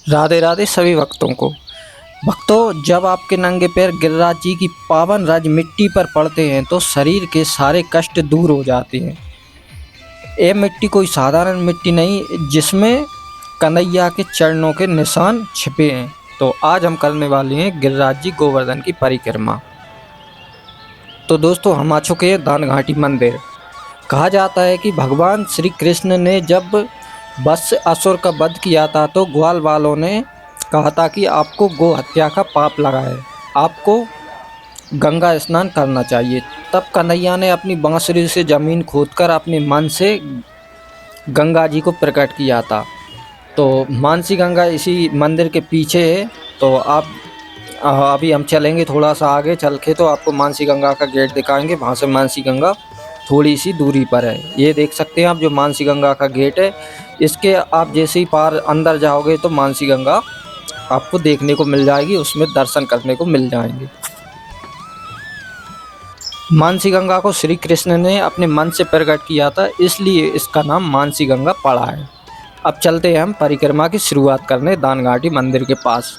राधे राधे सभी भक्तों को। भक्तों, जब आपके नंगे पैर गिरिराज जी की पावन रज मिट्टी पर पड़ते हैं तो शरीर के सारे कष्ट दूर हो जाते हैं। ये मिट्टी कोई साधारण मिट्टी नहीं, जिसमें कन्हैया के चरणों के निशान छिपे हैं। तो आज हम करने वाले हैं गिरिराज जी गोवर्धन की परिक्रमा। तो दोस्तों, हम आ चुके हैं दान घाटी मंदिर। कहा जाता है कि भगवान श्री कृष्ण ने जब वत्स असुर का वध किया था तो ग्वाल वालों ने कहा था कि आपको गो हत्या का पाप लगा है, आपको गंगा स्नान करना चाहिए। तब कन्हैया ने अपनी बांसुरी से ज़मीन खोदकर अपने मन से गंगा जी को प्रकट किया था। तो मानसी गंगा इसी मंदिर के पीछे है। तो आप अभी हम चलेंगे थोड़ा सा आगे चल के, तो आपको मानसी गंगा का गेट दिखाएंगे। वहाँ से मानसी गंगा थोड़ी सी दूरी पर है। ये देख सकते हैं आप, जो मानसी गंगा का गेट है, इसके आप जैसे ही पार अंदर जाओगे तो मानसी गंगा आपको देखने को मिल जाएगी, उसमें दर्शन करने को मिल जाएंगे। मानसी गंगा को श्री कृष्ण ने अपने मन से प्रकट किया था, इसलिए इसका नाम मानसी गंगा पड़ा है। अब चलते हैं हम परिक्रमा की शुरुआत करने दान घाटी मंदिर के पास।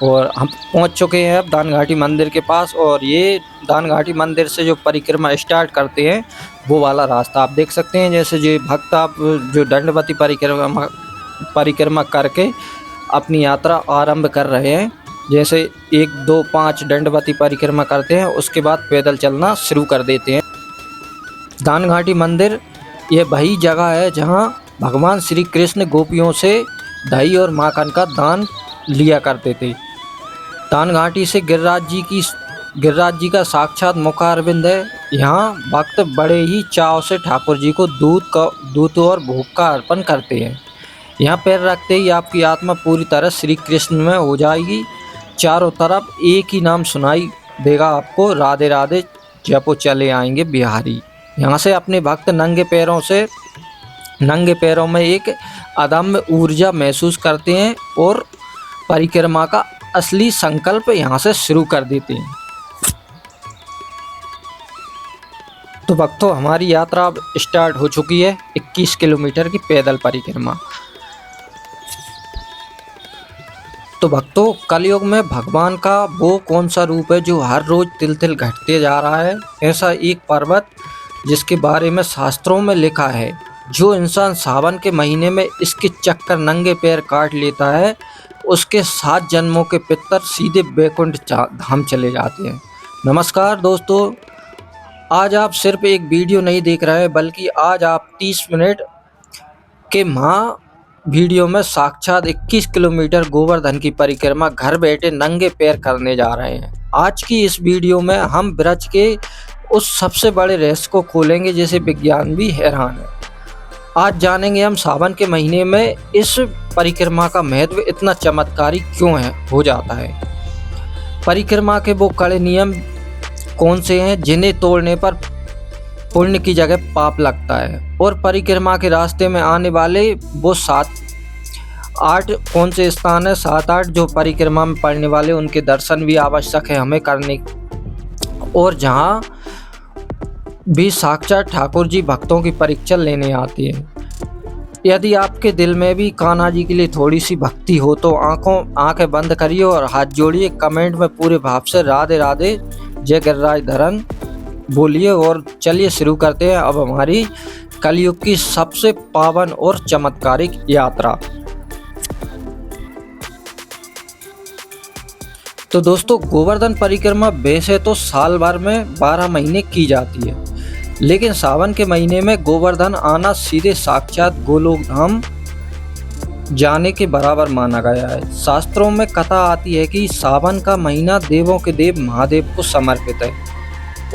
और हम पहुंच चुके हैं अब दान घाटी मंदिर के पास। और ये दान घाटी मंदिर से जो परिक्रमा स्टार्ट करते हैं वो वाला रास्ता आप देख सकते हैं। जैसे जो भक्त आप जो दंडवती परिक्रमा करके अपनी यात्रा आरंभ कर रहे हैं, जैसे 1 2 5 दंडवती परिक्रमा करते हैं, उसके बाद पैदल चलना शुरू कर देते हैं। दान घाटी मंदिर ये वही जगह है जहाँ भगवान श्री कृष्ण गोपियों से दही और माखन का दान लिया करते थे। दान घाटी से गिरिराज जी का साक्षात मुखारविंद है। यहाँ भक्त बड़े ही चाव से ठाकुर जी को दूध और भोग का अर्पण करते हैं। यहाँ पैर रखते ही आपकी आत्मा पूरी तरह श्री कृष्ण में हो जाएगी। चारों तरफ एक ही नाम सुनाई देगा आपको, राधे राधे जपो चले आएंगे बिहारी। यहाँ से अपने भक्त नंगे पैरों में एक अदम्य ऊर्जा महसूस करते हैं और परिक्रमा का असली संकल्प यहाँ से शुरू कर देते हैं। तो भक्तों, हमारी यात्रा अब स्टार्ट हो चुकी है 21 किलोमीटर की पैदल परिक्रमा। तो भक्तों, कलयुग में भगवान का वो कौन सा रूप है जो हर रोज तिल तिल घटते जा रहा है? ऐसा एक पर्वत जिसके बारे में शास्त्रों में लिखा है, जो इंसान सावन के महीने में इसके चक्कर नंगे पैर काट लेता है, उसके 7 जन्मों के पितर सीधे बैकुंठ धाम चले जाते हैं। नमस्कार दोस्तों, आज आप सिर्फ एक वीडियो नहीं देख रहे हैं, बल्कि आज आप 30 मिनट के वीडियो में साक्षात 21 किलोमीटर गोवर्धन की परिक्रमा घर बैठे नंगे पैर करने जा रहे हैं। आज की इस वीडियो में हम ब्रज के उस सबसे बड़े रहस्य को खोलेंगे जिसे विज्ञान भी हैरान है। आज जानेंगे हम सावन के महीने में इस परिक्रमा का महत्व इतना चमत्कारी क्यों हो जाता है। परिक्रमा के वो कड़े नियम कौन से हैं जिन्हें तोड़ने पर पुण्य की जगह पाप लगता है, और परिक्रमा के रास्ते में आने वाले वो 7-8 कौन से स्थान है, 7-8 जो परिक्रमा में पड़ने वाले उनके दर्शन भी आवश्यक है हमें करने, और जहाँ भी साक्षात ठाकुर जी भक्तों की परीक्षा लेने आती है। यदि आपके दिल में भी कान्हा जी के लिए थोड़ी सी भक्ति हो तो आंखें बंद करिए और हाथ जोड़िए। कमेंट में पूरे भाव से राधे राधे जय गिरिराज धरन बोलिए। और चलिए शुरू करते हैं अब हमारी कलयुग की सबसे पावन और चमत्कारिक यात्रा। तो दोस्तों, गोवर्धन परिक्रमा वैसे तो साल भर में 12 महीने की जाती है, लेकिन सावन के महीने में गोवर्धन आना सीधे साक्षात गोलोक धाम जाने के बराबर माना गया है। शास्त्रों में कथा आती है कि सावन का महीना देवों के देव महादेव को समर्पित है,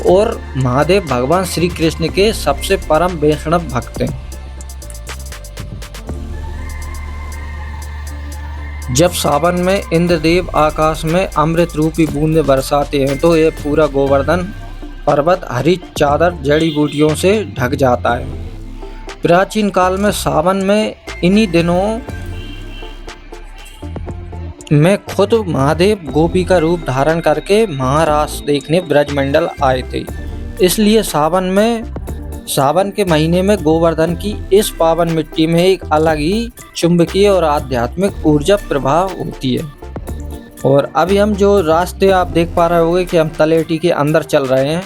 और महादेव भगवान श्री कृष्ण के सबसे परम वैष्णव भक्त हैं। जब सावन में इंद्रदेव आकाश में अमृत रूपी बूंदे बरसाते हैं तो यह पूरा गोवर्धन पर्वत हरी चादर जड़ी बूटियों से ढक जाता है। प्राचीन काल में सावन में इन्हीं दिनों में खुद महादेव गोपी का रूप धारण करके महारास देखने ब्रजमंडल आए थे। इसलिए सावन के महीने में गोवर्धन की इस पावन मिट्टी में एक अलग ही चुंबकीय और आध्यात्मिक ऊर्जा प्रभाव होती है। और अभी हम जो रास्ते आप देख पा रहे होंगे कि हम तलेटी के अंदर चल रहे हैं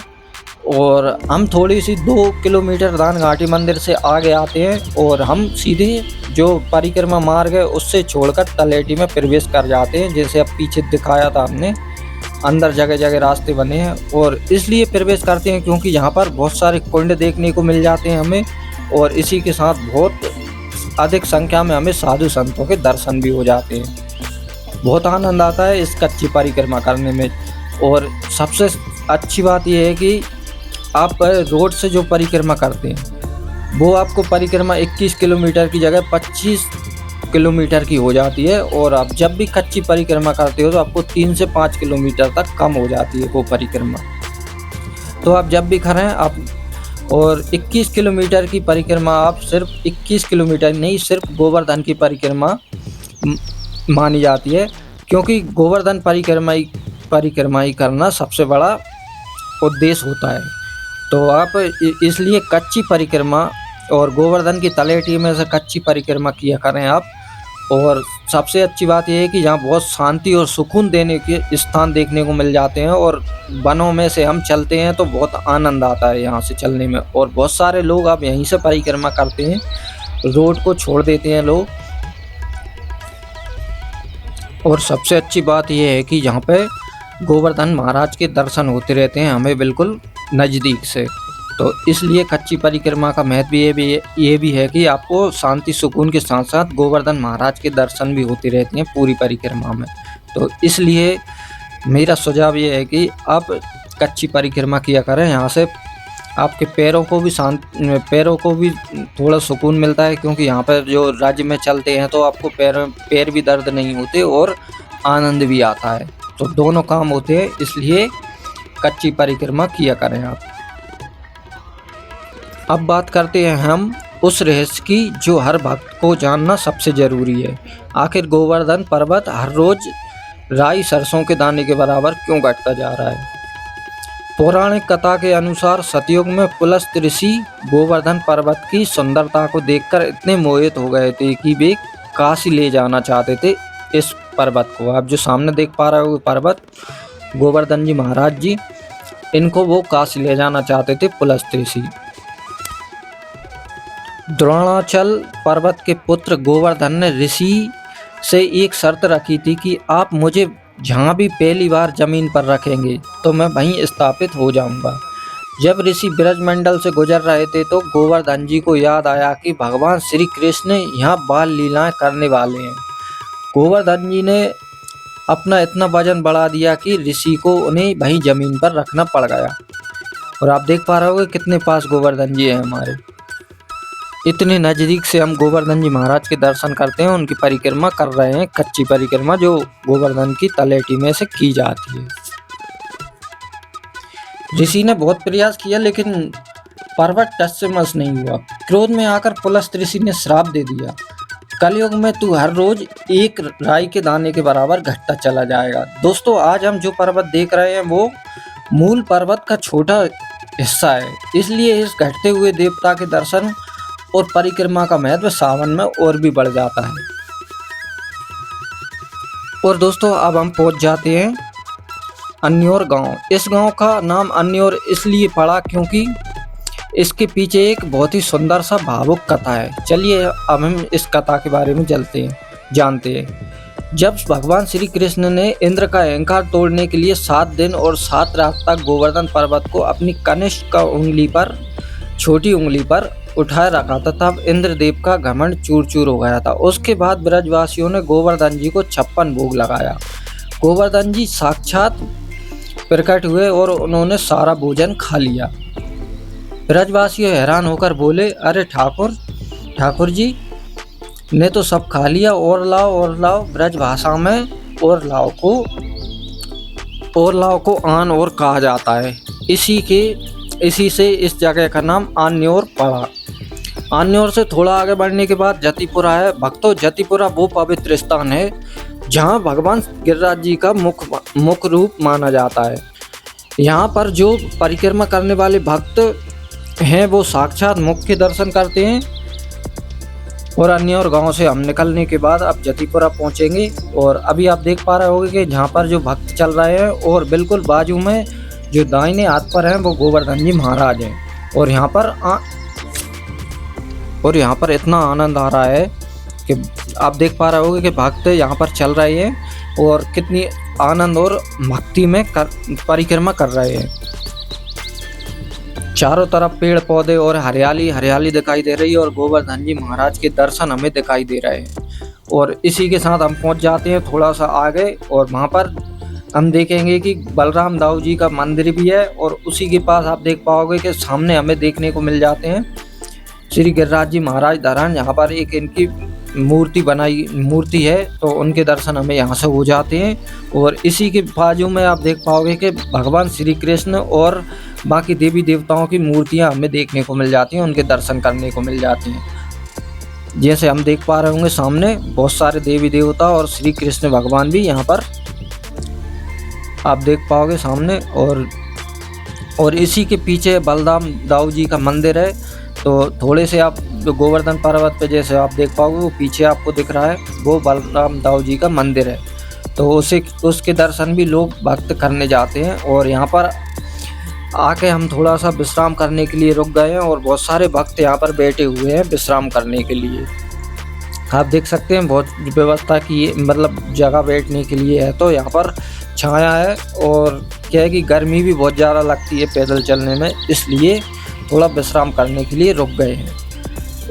और हम थोड़ी सी 2 किलोमीटर दान घाटी मंदिर से आगे आते हैं और हम सीधे जो परिक्रमा मार्ग है उससे छोड़कर तलेटी में प्रवेश कर जाते हैं। जैसे अब पीछे दिखाया था हमने, अंदर जगह जगह रास्ते बने हैं और इसलिए प्रवेश करते हैं क्योंकि यहाँ पर बहुत सारे कुंड देखने को मिल जाते हैं हमें, और इसी के साथ बहुत अधिक संख्या में हमें साधु संतों के दर्शन भी हो जाते हैं। बहुत आनंद आता है इस कच्ची परिक्रमा करने में। और सबसे अच्छी बात यह है कि आप रोड से जो परिक्रमा करते हैं वो आपको परिक्रमा 21 किलोमीटर की जगह 25 किलोमीटर की हो जाती है, और आप जब भी कच्ची परिक्रमा करते हो तो आपको 3 से 5 किलोमीटर तक कम हो जाती है वो परिक्रमा। तो आप जब भी करें आप, और 21 किलोमीटर की परिक्रमा आप सिर्फ 21 किलोमीटर नहीं, सिर्फ गोवर्धन की परिक्रमा मानी जाती है, क्योंकि गोवर्धन परिक्रमा ही करना सबसे बड़ा उद्देश्य होता है। तो आप इसलिए कच्ची परिक्रमा और गोवर्धन की तलेटी में से कच्ची परिक्रमा किया करें आप। और सबसे अच्छी बात यह है कि यहाँ बहुत शांति और सुकून देने के स्थान देखने को मिल जाते हैं, और वनों में से हम चलते हैं तो बहुत आनंद आता है यहाँ से चलने में। और बहुत सारे लोग अब यहीं से परिक्रमा करते हैं, रोड को छोड़ देते हैं लोग। और सबसे अच्छी बात यह है कि यहाँ पे गोवर्धन महाराज के दर्शन होते रहते हैं हमें बिल्कुल नज़दीक से। तो इसलिए कच्ची परिक्रमा का महत्व ये भी है कि आपको शांति सुकून के साथ साथ गोवर्धन महाराज के दर्शन भी होते रहते हैं पूरी परिक्रमा में। तो इसलिए मेरा सुझाव ये है कि आप कच्ची परिक्रमा किया करें। यहाँ से आपके पैरों को भी थोड़ा सुकून मिलता है, क्योंकि यहाँ पर जो राज्य में चलते हैं तो आपको पैर भी दर्द नहीं होते और आनंद भी आता है। तो दोनों काम होते हैं, इसलिए कच्ची परिक्रमा किया करें आप। अब बात करते हैं हम उस रहस्य की जो हर भक्त को जानना सबसे ज़रूरी है। आखिर गोवर्धन पर्वत हर रोज़ राई सरसों के दाने के बराबर क्यों घटता जा रहा है? पौराणिक कथा के अनुसार सतयुग में पुलस्त ऋषि गोवर्धन पर्वत की सुंदरता को देखकर इतने मोहित हो गए थे कि वे काशी ले जाना चाहते थे इस पर्वत को। आप जो सामने देख पा रहे हो पर्वत, गोवर्धन जी महाराज जी, इनको वो काशी ले जाना चाहते थे पुलस्त ऋषि। द्रोणाचल पर्वत के पुत्र गोवर्धन ने ऋषि से एक शर्त रखी थी कि आप मुझे जहाँ भी पहली बार जमीन पर रखेंगे तो मैं वहीं स्थापित हो जाऊंगा। जब ऋषि ब्रजमंडल से गुजर रहे थे तो गोवर्धन जी को याद आया कि भगवान श्री कृष्ण यहाँ बाल लीलाएं करने वाले हैं। गोवर्धन जी ने अपना इतना वजन बढ़ा दिया कि ऋषि को उन्हें वहीं जमीन पर रखना पड़ गया। और आप देख पा रहे होगे कितने पास गोवर्धन जी हैं हमारे। इतने नज़दीक से हम गोवर्धन जी महाराज के दर्शन करते हैं, उनकी परिक्रमा कर रहे हैं, कच्ची परिक्रमा जो गोवर्धन की तलेटी में से की जाती है। ऋषि ने बहुत प्रयास किया लेकिन पर्वत टस से मस नहीं हुआ। क्रोध में आकर पुलस्त ऋषि ने श्राप दे दिया, कलयुग में तू हर रोज एक राई के दाने के बराबर घटता चला जाएगा। दोस्तों, आज हम जो पर्वत देख रहे हैं वो मूल पर्वत का छोटा हिस्सा है, इसलिए इस घटते हुए देवता के दर्शन और परिक्रमा का महत्व सावन में और भी बढ़ जाता है। और दोस्तों, अब हम पहुंच जाते हैं अन्योर गांव। इस गांव का नाम अन्योर इसलिए पड़ा क्योंकि इसके पीछे एक बहुत ही सुंदर सा भावुक कथा है। चलिए अब हम इस कथा के बारे में जानते हैं। जब भगवान श्री कृष्ण ने इंद्र का अहंकार तोड़ने के लिए 7 दिन और 7 रात तक गोवर्धन पर्वत को अपनी कनिष्ठ उंगली पर, छोटी उंगली पर उठाए रखा था, तब इंद्रदेव का घमंड चूर चूर हो गया था। उसके बाद ब्रजवासियों ने गोवर्धन जी को 56 भोग लगाया। गोवर्धन जी साक्षात प्रकट हुए और उन्होंने सारा भोजन खा लिया। ब्रजवासी हैरान होकर बोले, अरे ठाकुर जी ने तो सब खा लिया, और लाओ। ब्रज भाषा में और लाओ को आन और कहा जाता है। इसी से इस जगह का नाम आन्योर पड़ा। आन्योर से थोड़ा आगे बढ़ने के बाद जतिपुरा है। भक्तों, जतिपुरा वो पवित्र स्थान है जहाँ भगवान गिरिराज जी का मुख्य रूप माना जाता है। यहाँ पर जो परिक्रमा करने वाले भक्त हैं वो साक्षात मुख्य दर्शन करते हैं। और अन्य और गांव से हम निकलने के बाद अब जतीपुरा पहुंचेंगे। और अभी आप देख पा रहे होंगे कि जहां पर जो भक्त चल रहे हैं और बिल्कुल बाजू में जो दाहिने हाथ पर हैं वो गोवर्धन जी महाराज हैं। और यहाँ पर इतना आनंद आ रहा है कि आप देख पा रहे होंगे कि भक्त यहाँ पर चल रहे हैं और कितनी आनंद और भक्ति में परिक्रमा कर रहे हैं। चारों तरफ पेड़ पौधे और हरियाली हरियाली दिखाई दे रही है और गोवर्धन जी महाराज के दर्शन हमें दिखाई दे रहे हैं। और इसी के साथ हम पहुंच जाते हैं थोड़ा सा आगे और वहां पर हम देखेंगे कि बलराम दाऊ जी का मंदिर भी है। और उसी के पास आप देख पाओगे कि सामने हमें देखने को मिल जाते हैं श्री गिरिराज जी महाराज धरण। यहाँ पर एक इनकी मूर्ति है तो उनके दर्शन हमें यहाँ से हो जाते हैं। और इसी के बाजू में आप देख पाओगे कि भगवान श्री कृष्ण और बाकी देवी देवताओं की मूर्तियाँ हमें देखने को मिल जाती हैं, उनके दर्शन करने को मिल जाती हैं। जैसे हम देख पा रहे होंगे सामने बहुत सारे देवी देवता और श्री कृष्ण भगवान भी यहाँ पर आप देख पाओगे सामने। और इसी के पीछे बलराम दाऊ जी का मंदिर है। तो थोड़े से आप गोवर्धन पर्वत पे जैसे आप देख पाओगे वो पीछे आपको दिख रहा है वो बलराम दाऊ जी का मंदिर है। तो उसके दर्शन भी लोग भक्त करने जाते हैं। और यहाँ पर आके हम थोड़ा सा विश्राम करने के लिए रुक गए हैं और बहुत सारे भक्त यहाँ पर बैठे हुए हैं विश्राम करने के लिए। आप देख सकते हैं बहुत व्यवस्था की मतलब जगह बैठने के लिए है। तो यहाँ पर छाया है और क्या है कि गर्मी भी बहुत ज़्यादा लगती है पैदल चलने में, इसलिए थोड़ा विश्राम करने के लिए रुक गए हैं।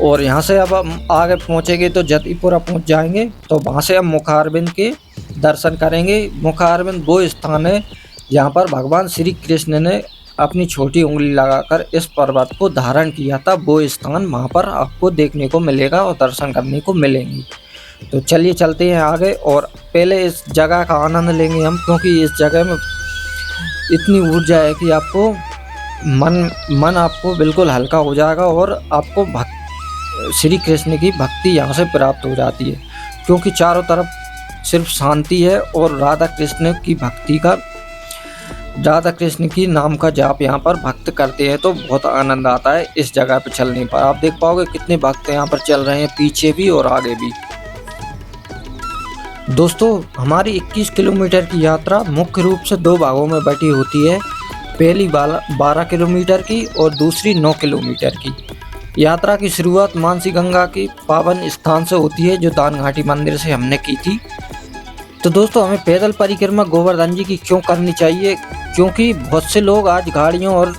और यहाँ से अब हम आगे पहुँचेंगे तो जतीपुरा पहुँच जाएंगे। तो वहाँ से हम मुखारबिंद के दर्शन करेंगे। मुखारबिंद वो स्थान है जहाँ पर भगवान श्री कृष्ण ने अपनी छोटी उंगली लगाकर इस पर्वत को धारण किया था। वो स्थान वहाँ पर आपको देखने को मिलेगा और दर्शन करने को मिलेंगे। तो चलिए चलते हैं आगे और पहले इस जगह का आनंद लेंगे हम, क्योंकि इस जगह में इतनी ऊर्जा है कि आपको मन आपको बिल्कुल हल्का हो जाएगा और आपको श्री कृष्ण की भक्ति यहाँ से प्राप्त हो जाती है, क्योंकि चारों तरफ सिर्फ शांति है और राधा कृष्ण की नाम का जाप यहाँ पर भक्त करते हैं। तो बहुत आनंद आता है इस जगह पर चलने पर। आप देख पाओगे कितने भक्त यहाँ पर चल रहे हैं, पीछे भी और आगे भी। दोस्तों हमारी 21 किलोमीटर की यात्रा मुख्य रूप से दो भागों में बटी होती है। पहली 12 किलोमीटर की और दूसरी 9 किलोमीटर की। यात्रा की शुरुआत मानसी गंगा की पावन स्थान से होती है जो दान घाटी मंदिर से हमने की थी। तो दोस्तों हमें पैदल परिक्रमा गोवर्धन जी की क्यों करनी चाहिए, क्योंकि बहुत से लोग आज गाड़ियों और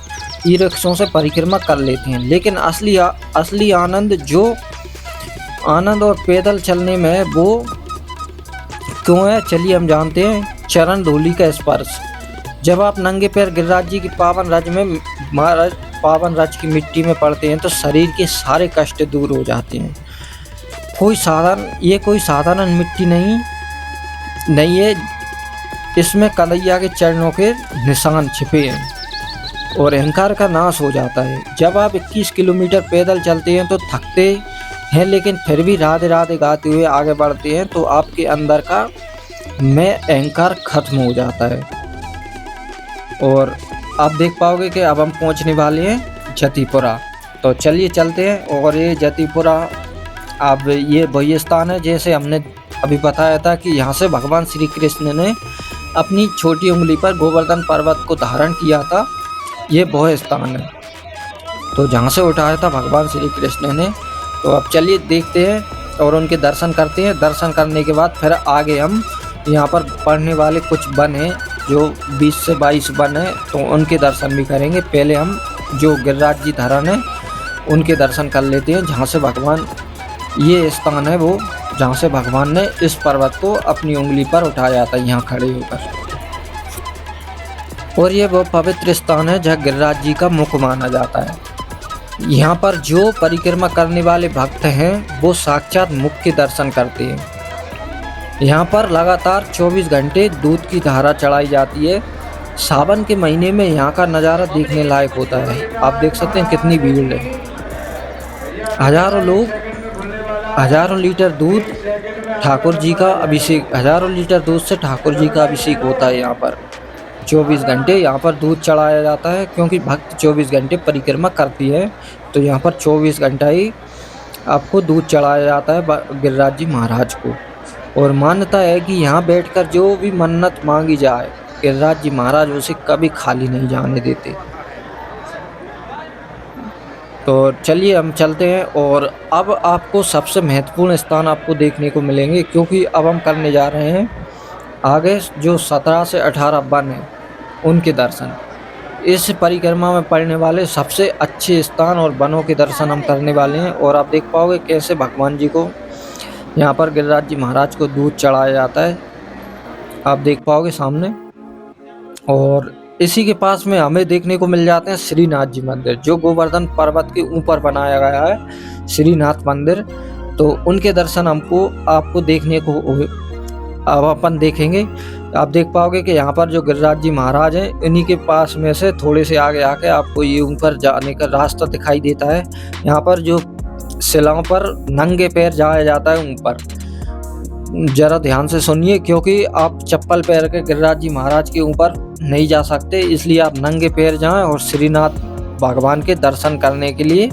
ई रिक्शों से परिक्रमा कर लेते हैं, लेकिन असली आनंद और पैदल चलने में वो क्यों है, चलिए हम जानते हैं। चरण धूलि का स्पर्श। जब आप नंगे पैर गिरिराज जी की पावन रज की मिट्टी में पड़ते हैं तो शरीर के सारे कष्ट दूर हो जाते हैं। कोई साधारण मिट्टी नहीं है, इसमें कन्हैया के चरणों के निशान छिपे हैं और अहंकार का नाश हो जाता है। जब आप 21 किलोमीटर पैदल चलते हैं तो थकते हैं, लेकिन फिर भी राधे राधे गाते हुए आगे बढ़ते हैं तो आपके अंदर का मैं अहंकार खत्म हो जाता है। और आप देख पाओगे कि अब हम पहुंचने वाले हैं जतीपुरा। तो चलिए चलते हैं। और ये जतीपुरा अब ये वही स्थान है जैसे हमने अभी बताया था कि यहाँ से भगवान श्री कृष्ण ने अपनी छोटी उंगली पर गोवर्धन पर्वत को धारण किया था। ये वह स्थान है तो जहाँ से उठाया था भगवान श्री कृष्ण ने। तो अब चलिए देखते हैं और उनके दर्शन करते हैं। दर्शन करने के बाद फिर आगे हम यहाँ पर पढ़ने वाले कुछ वन हैं जो 20 से 22 वन है, तो उनके दर्शन भी करेंगे। पहले हम जो गिरिराज जी धरण है उनके दर्शन कर लेते हैं, जहाँ से भगवान ये स्थान है वो जहाँ से भगवान ने इस पर्वत को अपनी उंगली पर उठाया था यहाँ खड़े होकर। और ये वो पवित्र स्थान है जहाँ गिरिराज जी का मुख माना जाता है। यहाँ पर जो परिक्रमा करने वाले भक्त हैं वो साक्षात मुख के दर्शन करते हैं। यहाँ पर लगातार 24 घंटे दूध की धारा चढ़ाई जाती है। सावन के महीने में यहाँ का नज़ारा देखने लायक होता है। आप देख सकते हैं कितनी भीड़ है। हजारों लीटर दूध ठाकुर जी का अभिषेक, हजारों लीटर दूध से ठाकुर जी का अभिषेक होता है। यहाँ पर 24 घंटे यहाँ पर दूध चढ़ाया जाता है, क्योंकि भक्त 24 घंटे परिक्रमा करती है तो यहाँ पर 24 घंटा ही आपको दूध चढ़ाया जाता है गिरिराज जी महाराज को। और मान्यता है कि यहाँ बैठकर जो भी मन्नत मांगी जाए, गिरिराज जी महाराज उसे कभी खाली नहीं जाने देते। तो चलिए हम चलते हैं, और अब आपको सबसे महत्वपूर्ण स्थान आपको देखने को मिलेंगे, क्योंकि अब हम करने जा रहे हैं आगे जो 17 से 18 वन हैं उनके दर्शन। इस परिक्रमा में पड़ने वाले सबसे अच्छे स्थान और वनों के दर्शन हम करने वाले हैं। और आप देख पाओगे कैसे भगवान जी को यहाँ पर गिरिराज जी महाराज को दूध चढ़ाया जाता है, आप देख पाओगे सामने। और इसी के पास में हमें देखने को मिल जाते हैं श्रीनाथ जी मंदिर, जो गोवर्धन पर्वत के ऊपर बनाया गया है श्रीनाथ मंदिर। तो उनके दर्शन आपको देखने को अब अपन देखेंगे। आप देख पाओगे कि यहाँ पर जो गिरिराज जी महाराज हैं, इन्हीं के पास में से थोड़े से आगे आके आपको ये ऊपर जाने का रास्ता दिखाई देता है। यहाँ पर जो शिलाओं पर नंगे पैर जाया जाता है ऊपर। जरा ध्यान से सुनिए, क्योंकि आप चप्पल पैर के गिरिराज जी महाराज के ऊपर नहीं जा सकते, इसलिए आप नंगे पैर जाएं। और श्रीनाथ भगवान के दर्शन करने के लिए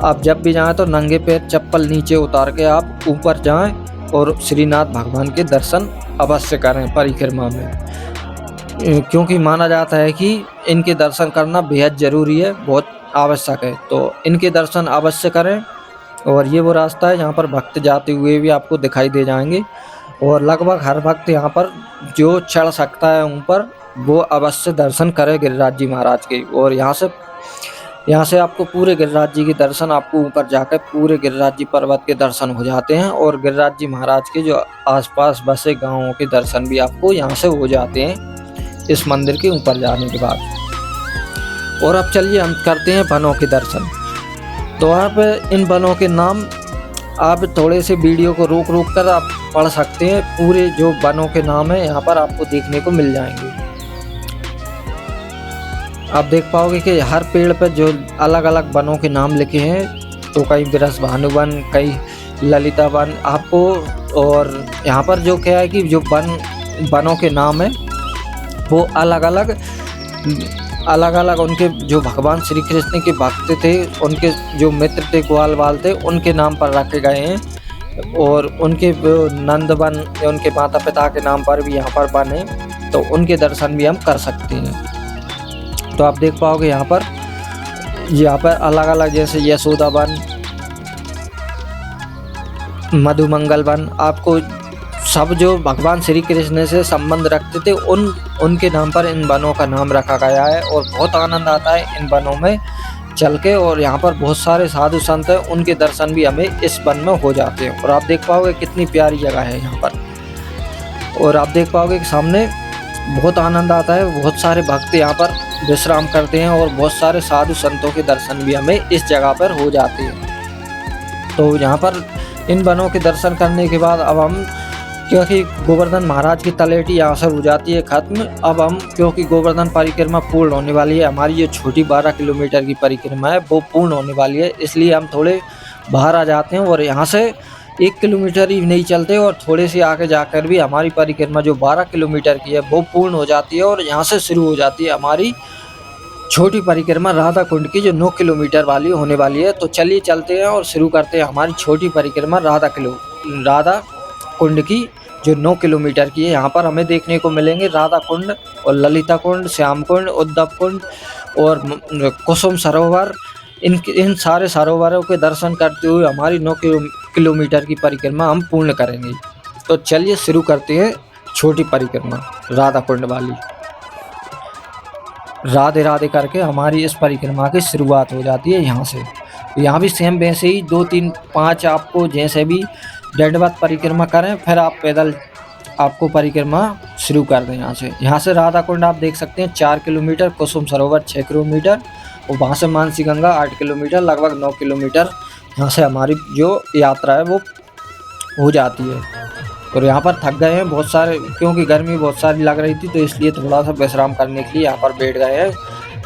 आप जब भी जाएं तो नंगे पैर चप्पल नीचे उतार के आप ऊपर जाएं और श्रीनाथ भगवान के दर्शन अवश्य करें परिक्रमा में, क्योंकि माना जाता है कि इनके दर्शन करना बेहद ज़रूरी है, बहुत आवश्यक है। तो इनके दर्शन अवश्य करें। और ये वो रास्ता है जहाँ पर भक्त जाते हुए भी आपको दिखाई दे जाएंगे। और लगभग हर भक्त यहाँ पर जो चढ़ सकता है ऊपर, वो अवश्य दर्शन करे गिरिराज जी महाराज के। और यहाँ से आपको पूरे गिरिराज जी के दर्शन, आपको ऊपर जाकर पूरे गिरिराज जी पर्वत के दर्शन हो जाते हैं। और गिरिराज जी महाराज के जो आसपास बसे गांवों के दर्शन भी आपको यहाँ से हो जाते हैं इस मंदिर के ऊपर जाने के बाद। और अब चलिए हम करते हैं वनों के दर्शन। तो आप इन वनों के नाम आप थोड़े से वीडियो को रोक कर आप पढ़ सकते हैं। पूरे जो वनों के नाम है यहाँ पर आपको देखने को मिल जाएंगे। आप देख पाओगे कि हर पेड़ पर जो अलग अलग वनों के नाम लिखे हैं, तो कहीं बिरस भानु वन, कहीं ललिता वन आपको। और यहाँ पर जो क्या है कि जो वनों के नाम है वो अलग अलग उनके जो भगवान श्री कृष्ण के भक्त थे, उनके जो मित्र थे, ग्वाल बाल थे, उनके नाम पर रखे गए हैं। और उनके नंद वन, उनके माता पिता के नाम पर भी यहाँ पर वन है, तो उनके दर्शन भी हम कर सकते हैं। तो आप देख पाओगे यहाँ पर अलग अलग, जैसे यशोदा वन, मधुमंगल वन, आपको सब जो भगवान श्री कृष्ण से संबंध रखते थे उनके नाम पर इन वनों का नाम रखा गया है। और बहुत आनंद आता है इन वनों में चल के। और यहाँ पर बहुत सारे साधु संत हैं, उनके दर्शन भी हमें इस वन में हो जाते हैं। और आप देख पाओगे कितनी प्यारी जगह है यहाँ पर। और आप देख पाओगे कि सामने बहुत आनंद आता है, बहुत सारे भक्त यहाँ पर विश्राम करते हैं और बहुत सारे साधु संतों के दर्शन भी हमें इस जगह पर हो जाते हैं। तो यहाँ पर इन वनों के दर्शन करने के बाद अब हम, क्योंकि गोवर्धन महाराज की तलेटी यहाँ से हो जाती है खत्म, अब हम, क्योंकि गोवर्धन परिक्रमा पूर्ण होने वाली है, हमारी जो छोटी 12 किलोमीटर की परिक्रमा है वो पूर्ण होने वाली है, इसलिए हम थोड़े बाहर आ जाते हैं। और यहाँ से 1 किलोमीटर ही नहीं चलते और थोड़े से आगे जाकर भी हमारी परिक्रमा जो 12 किलोमीटर की है वो पूर्ण हो जाती है। और यहाँ से शुरू हो जाती है हमारी छोटी परिक्रमा राधा कुंड की, जो 9 किलोमीटर वाली होने वाली है। तो चलिए चलते हैं और शुरू करते हैं हमारी छोटी परिक्रमा राधा कुंड की, जो 9 किलोमीटर की है। यहाँ पर हमें देखने को मिलेंगे राधा कुंड और ललिता कुंड, श्याम कुंड, उद्धव कुंड और कुसुम सरोवर। इन सारे सरोवरों के दर्शन करते हुए हमारी 9 किलोमीटर की परिक्रमा हम पूर्ण करेंगे। तो चलिए शुरू करते हैं छोटी परिक्रमा राधा कुंड वाली। राधे राधे करके हमारी इस परिक्रमा की शुरुआत हो जाती है यहाँ से। यहाँ भी सेम वैसे ही 2 3 5 आपको जैसे भी दंडवत परिक्रमा करें, फिर आप पैदल आपको परिक्रमा शुरू कर दें। यहाँ से राधा कुंड आप देख सकते हैं 4 किलोमीटर, कुसुम सरोवर 6 किलोमीटर और वहाँ से मानसी गंगा 8 किलोमीटर, लगभग 9 किलोमीटर यहाँ से हमारी जो यात्रा है वो हो जाती है। और यहाँ पर थक गए हैं बहुत सारे, क्योंकि गर्मी बहुत सारी लग रही थी, तो इसलिए थोड़ा सा विश्राम करने के लिए यहाँ पर बैठ गए हैं।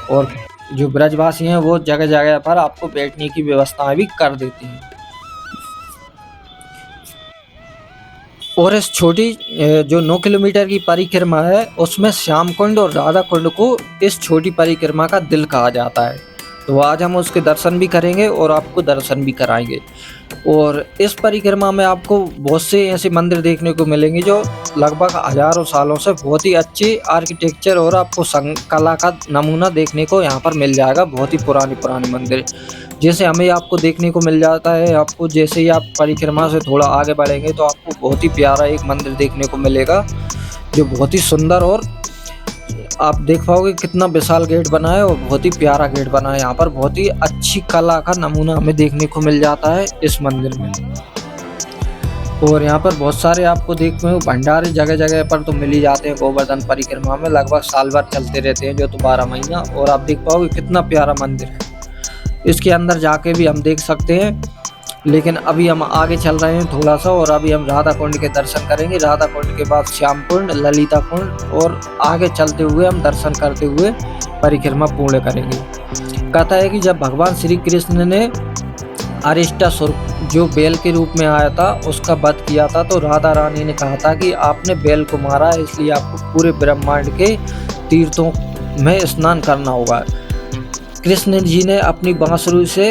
और जो ब्रजवासी हैं वो जगह जगह पर आपको बैठने की व्यवस्थाएं भी कर देती हैं। और इस छोटी जो 9 किलोमीटर की परिक्रमा है उसमें श्याम कुंड और राधा कुंड को इस छोटी परिक्रमा का दिल कहा जाता है। तो आज हम उसके दर्शन भी करेंगे और आपको दर्शन भी कराएंगे। और इस परिक्रमा में आपको बहुत से ऐसे मंदिर देखने को मिलेंगे जो लगभग हजारों सालों से बहुत ही अच्छे आर्किटेक्चर और आपको कला का नमूना देखने को यहाँ पर मिल जाएगा। बहुत ही पुरानी पुरानी मंदिर जैसे हमें आपको देखने को मिल जाता है। आपको जैसे ही आप परिक्रमा से थोड़ा आगे बढ़ेंगे तो आपको बहुत ही प्यारा एक मंदिर देखने को मिलेगा जो बहुत ही सुंदर, और आप देख पाओगे कितना विशाल गेट बना है और बहुत ही प्यारा गेट बना है। यहाँ पर बहुत ही अच्छी कला का नमूना हमें देखने को मिल जाता है इस मंदिर में। और यहाँ पर बहुत सारे आपको देखने को भंडारे जगह जगह पर तो मिल ही जाते हैं। गोवर्धन परिक्रमा में लगभग साल भर चलते रहते हैं जो तो 12 महीना। और आप देख पाओगे कितना प्यारा मंदिर है। इसके अंदर जाके भी हम देख सकते हैं, लेकिन अभी हम आगे चल रहे हैं थोड़ा सा और अभी हम राधा कुंड के दर्शन करेंगे। राधा कुंड के बाद श्याम कुंड, ललिता कुंड, और आगे चलते हुए हम दर्शन करते हुए परिक्रमा पूर्ण करेंगे। कहता है कि जब भगवान श्री कृष्ण ने अरिष्टासुर जो बैल के रूप में आया था उसका वध किया था, तो राधा रानी ने कहा था कि आपने बैल को मारा है, इसलिए आपको पूरे ब्रह्मांड के तीर्थों में स्नान करना होगा। कृष्ण जी ने अपनी बांसुरी से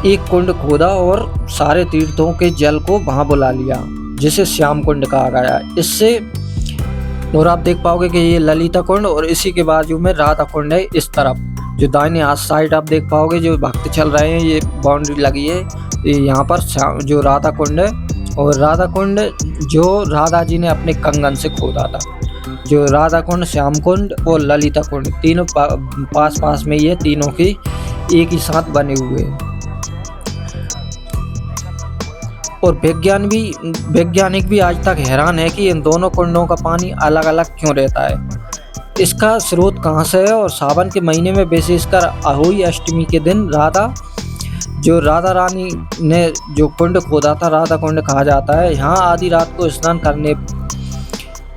एक कुंड खोदा और सारे तीर्थों के जल को वहां बुला लिया, जिसे श्याम कुंड कहा गया। इससे और आप देख पाओगे कि ये ललिता कुंड और इसी के बाजू में राधा कुंड है। इस तरफ जो दाहिने हाथ साइड आप देख पाओगे जो भक्त चल रहे हैं, ये बाउंड्री लगी है, यहाँ पर जो राधा कुंड है। और राधा कुंड जो राधा जी ने अपने कंगन से खोदा था। जो राधा कुंड, श्याम कुंड और ललिता कुंड तीनों पास पास में, ये तीनों की एक ही साथ बने हुए हैं। और वैज्ञानिक भी आज तक हैरान है कि इन दोनों कुंडों का पानी अलग अलग क्यों रहता है। इसका स्रोत कहाँ से है। और सावन के महीने में विशेषकर अहोई अष्टमी के दिन राधा रानी ने जो कुंड खोदा था, राधा कुंड कहा जाता है, यहाँ आधी रात को स्नान करने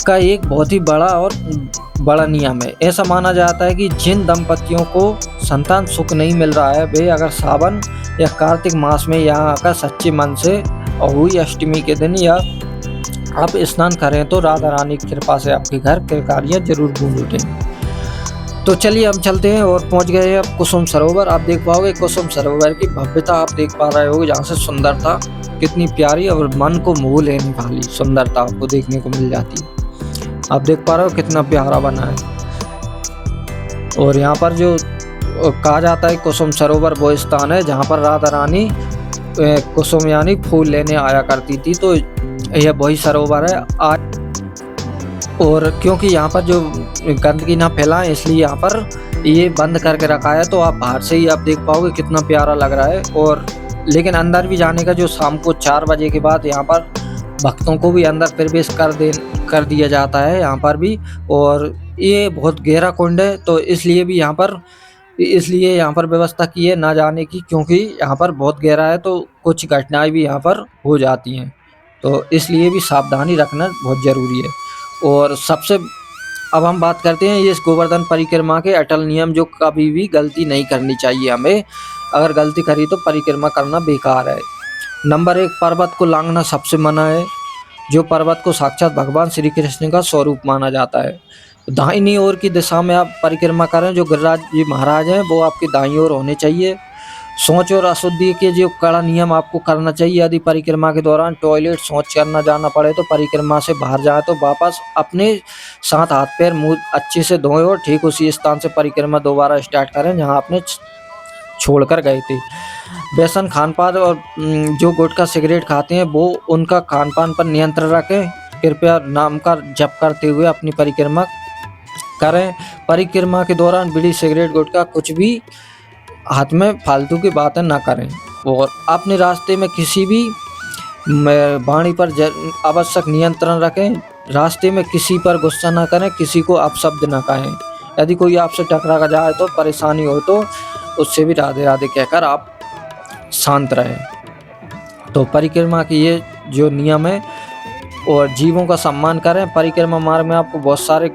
का एक बहुत ही बड़ा नियम है। ऐसा माना जाता है कि जिन दंपतियों को संतान सुख नहीं मिल रहा है, वे अगर सावन या कार्तिक मास में यहाँ आकर सच्चे मन से अहोई अष्टमी के दिन या आप स्नान करें तो राधा रानी की कृपा से आपके घर के कार्य जरूर गूंज उठेंगे। तो चलिए हम चलते हैं और पहुंच गए हैं अब कुसुम सरोवर। आप देख पाओगे कुसुम सरोवर की भव्यता आप देख पा रहे होगे, जहाँ से सुंदरता कितनी प्यारी और मन को मोह लेने वाली सुंदरता आपको देखने को मिल जाती है। आप देख पा रहे हो कितना प्यारा बना है। और यहाँ पर जो कहा जाता है कुसुम सरोवर वो स्थान है जहाँ पर राधा रानी कुसुम यानी फूल लेने आया करती थी। तो यह वही सरोवर है आज। और क्योंकि यहाँ पर जो गंदगी ना फैलाएं इसलिए यहाँ पर ये बंद करके रखा है। तो आप बाहर से ही आप देख पाओगे कितना प्यारा लग रहा है। और लेकिन अंदर भी जाने का जो शाम को 4 बजे के बाद यहाँ पर भक्तों को भी अंदर प्रवेश कर दिया जाता है यहाँ पर भी। और ये बहुत गहरा कुंड है, तो इसलिए यहाँ पर व्यवस्था की है ना जाने की, क्योंकि यहाँ पर बहुत गहरा है तो कुछ घटनाएं भी यहाँ पर हो जाती हैं। तो इसलिए भी सावधानी रखना बहुत ज़रूरी है। और अब हम बात करते हैं ये इस गोवर्धन परिक्रमा के अटल नियम, जो कभी भी गलती नहीं करनी चाहिए हमें। अगर गलती करी तो परिक्रमा करना बेकार है। नंबर 1, पर्वत को लांघना सबसे मना है। जो पर्वत को साक्षात भगवान श्री कृष्ण का स्वरूप माना जाता है। दाहिनी ओर की दिशा में आप परिक्रमा करें। जो गिरिराज जी महाराज हैं वो आपकी दाईं ओर होने चाहिए। शौच और अशुद्धि के जो कड़ा नियम आपको करना चाहिए। यदि परिक्रमा के दौरान टॉयलेट शौच करना जाना पड़े तो परिक्रमा से बाहर जाए तो वापस अपने साथ हाथ पैर मुंह अच्छे से धोएं और ठीक उसी स्थान से परिक्रमा दोबारा स्टार्ट करें जहां आपने छोड़कर गए थे। व्यसन खानपान और जो गुटखा सिगरेट खाते हैं वो उनका खानपान पर नियंत्रण रखें। कृपया नाम का जप करते हुए अपनी परिक्रमा करें। परिक्रमा के दौरान बीड़ी सिगरेट गुटखा कुछ भी हाथ में फालतू की बातें ना करें। और अपने रास्ते में किसी भी वाणी पर आवश्यक नियंत्रण रखें। रास्ते में किसी पर गुस्सा ना करें, किसी को अपशब्द ना कहें। यदि कोई आपसे टकरा जाए तो परेशानी हो तो उससे भी राधे राधे कहकर आप शांत रहें। तो परिक्रमा की ये जो नियम है, और जीवों का सम्मान करें। परिक्रमा मार्ग में आपको बहुत सारे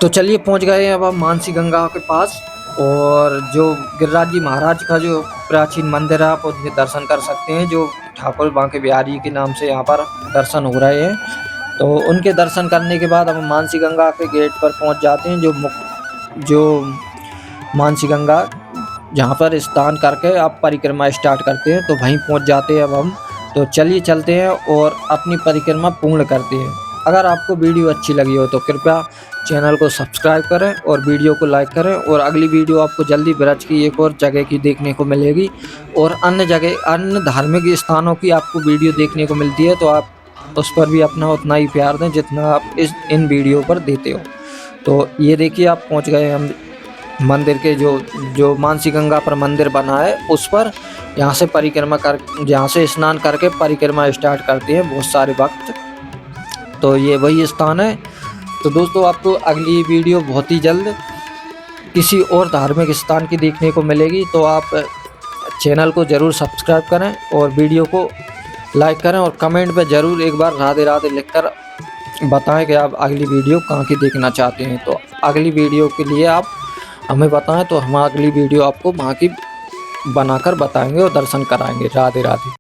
तो चलिए पहुंच गए हैं अब हम मानसी गंगा के पास। और जो गिरिराज जी महाराज का जो प्राचीन मंदिर है आप उनके दर्शन कर सकते हैं, जो ठाकुर बांके बिहारी के नाम से यहाँ पर दर्शन हो रहे हैं। तो उनके दर्शन करने के बाद हम मानसी गंगा के गेट पर पहुँच जाते हैं। जो मानसी गंगा जहाँ पर स्नान करके आप परिक्रमा स्टार्ट करते हैं, तो वहीं पहुँच जाते हैं अब हम। तो चलिए चलते हैं और अपनी परिक्रमा पूर्ण करते हैं। अगर आपको वीडियो अच्छी लगी हो तो कृपया चैनल को सब्सक्राइब करें और वीडियो को लाइक करें। और अगली वीडियो आपको जल्दी ब्रज की एक और जगह की देखने को मिलेगी, और अन्य जगह अन्य धार्मिक स्थानों की आपको वीडियो देखने को मिलती है, तो आप उस पर भी अपना उतना ही प्यार दें जितना आप इन वीडियो पर देते हो। तो ये देखिए आप पहुंच गए हम मंदिर के जो मानसी गंगा पर मंदिर बना है उस पर। यहाँ से परिक्रमा कर यहाँ से स्नान करके परिक्रमा स्टार्ट करते हैं बहुत सारे भक्त। तो ये वही स्थान है। तो दोस्तों आपको अगली वीडियो बहुत ही जल्द किसी और धार्मिक स्थान की देखने को मिलेगी, तो आप चैनल को ज़रूर सब्सक्राइब करें और वीडियो को लाइक करें, और कमेंट में ज़रूर एक बार राधे राधे लिखकर बताएं कि आप अगली वीडियो कहाँ की देखना चाहते हैं। तो अगली वीडियो के लिए आप हमें बताएं, तो हम अगली वीडियो आपको वहाँ की बनाकर बताएंगे और दर्शन कराएंगे। राधे राधे।